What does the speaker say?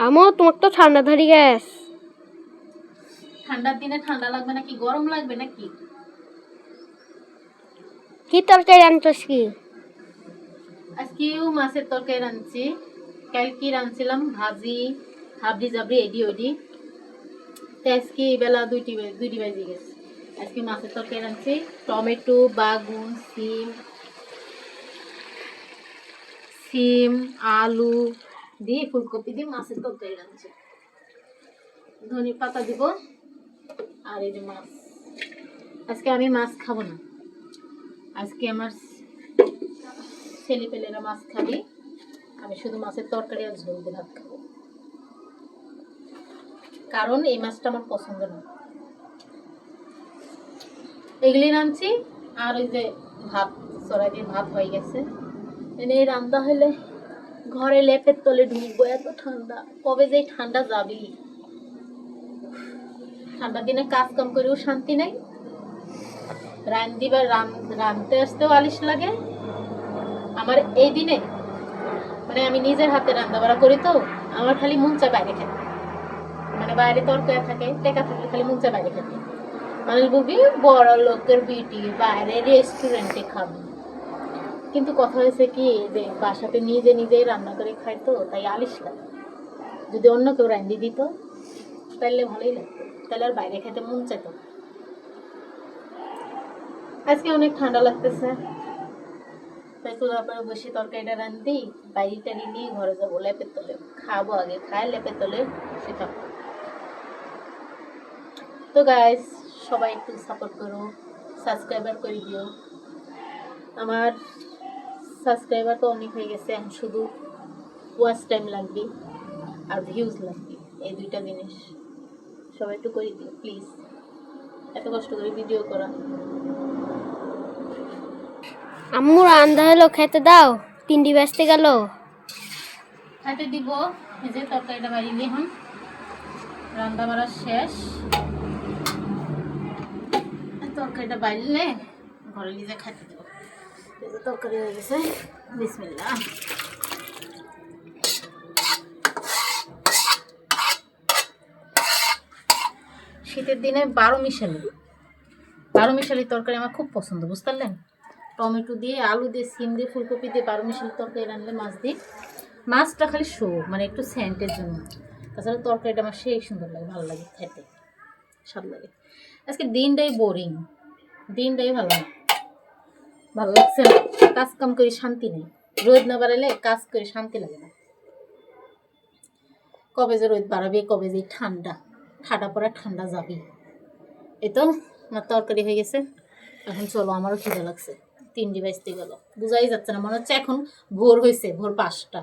আমো তোমার তো ঠান্ডা ধরে গেছ। ঠান্ডার দিনে ঠান্ডা লাগবে নাকি গরম লাগবে নাকি? কি তরকারি রান্নছস কি? আজকেও মাছের তরকারি রাঁধছি। কালকে রাঁধছিলাম ভাজি, হাবড়ি জাবড়ি এডি ওডি। আজকে বেলা দুইটি বাজে গেছে। আজকে মাছের তরকারি রাঁধছি, টমেটো, বাগুন, সিম, আলু দিয়ে ফুলকপি দিয়ে মাছের তরকারি রাঁধছি। ধনে পাতা দিব আর এই যে মাছ। আজকে আমি মাছ খাবো না, আজকে আমার ছেলে পেলেরা মাছ খাবি, আমি শুধু মাছের তরকারি আর ঝোল দিয়ে ভাত খাবো, কারণ এই মাছটা আমার পছন্দ না। এগুলি রাঁধছি আর ওই যে ভাত চড়াই দিয়ে ভাত হয়ে গেছে। এই রান্না হলে ঘরে লেপের তলে ঢুকবো, এত ঠান্ডা, কবে যে ঠান্ডা যাবি। ঠান্ডার দিনে কাজ কাম করেও শান্তি নাই, রাঁধতে আসতেও আলিশ লাগে আমার। এই দিনে মানে আমি নিজের হাতে রান্না বাড়া করি, তো আমার খালি মন চায় বাইরে খেতে, মানে বাইরে তরকারি থাকে, টেকা থাকে, খালি মন চায় বাইরে খেতে। মানুষ বলবি বড় লোকের বিটি বাইরে রেস্টুরেন্টে খাবে, কিন্তু কথা হয়েছে কি যে বাসাতে নিজেই রান্না করে খাই, তো তাই আলিশ লাগে। যদি অন্য কেউ রান্দি দিত তাহলে ভালোই লাগতো, তাহলে আর বাইরে খেতে মন চাইত। আজকে অনেক ঠান্ডা লাগতেছে, তাই চুলার পরে বসে তরকারিটা রান্ধি, বাইরে টাড়ি নিয়ে ঘরে যাবো, লেপের তলে খাবো, আগে খাই লেপের তলে সেটা। তো গাইস, সবাই একটু সাপোর্ট করো, সাবস্ক্রাইবার করে দিও। আমার সাবস্ক্রাইবার তো অনেক হয়ে গেছে, এখন শুধু ওয়াচ টাইম লাগবে আর ভিউজ লাগবে, এই দুইটা জিনিস সবাই একটু করে দিও প্লিজ। এত কষ্ট করে ভিডিও করা। আম্মু রান্না হলো, খেতে দাও, 3টি বাজতে গেল। খাইতে দিব, এই যে তরকারিটা বাড়ি দিয়ে এখন রান্না বাড়া শেষ। তরকারিটা বাড়লে ঘরে নিজে খাইতে দেবো। এই যে তরকারি হয়ে গেছে, বিসমিল্লাহ। শীতের দিনে 12 মিশালি তরকারি আমার খুব পছন্দ, বুঝতে পারলেন? টমেটো দিয়ে, আলু দিয়ে, সিম দিয়ে, ফুলকপি দিয়ে 12 মিশালি তরকারি রান্নলে মাছ দিয়ে, মাছটা খালি মানে একটু সেন্টের জন্য, তাছাড়া তরকারিটা আমার সেই সুন্দর লাগে, ভালো লাগে খেতে, স্বাদ লাগে। আজকে দিনটাই বোরিং, দিনটাই ভালো লাগছে না, কাজ কাম করে শান্তি নেই। রোদ না বাড়ালে কাজ করে শান্তি লাগে না। কবে যে রোদ বাড়াবে, কবে যে ঠান্ডা পড়া ঠান্ডা যাবে। এই তো আমার তরকারি হয়ে গেছে, এখন চলো, আমারও খিদে লাগছে। 3টি বাজতে গেল, বোঝাই যাচ্ছে না, মনে হচ্ছে এখন ভোর হয়েছে, ভোর 5টা।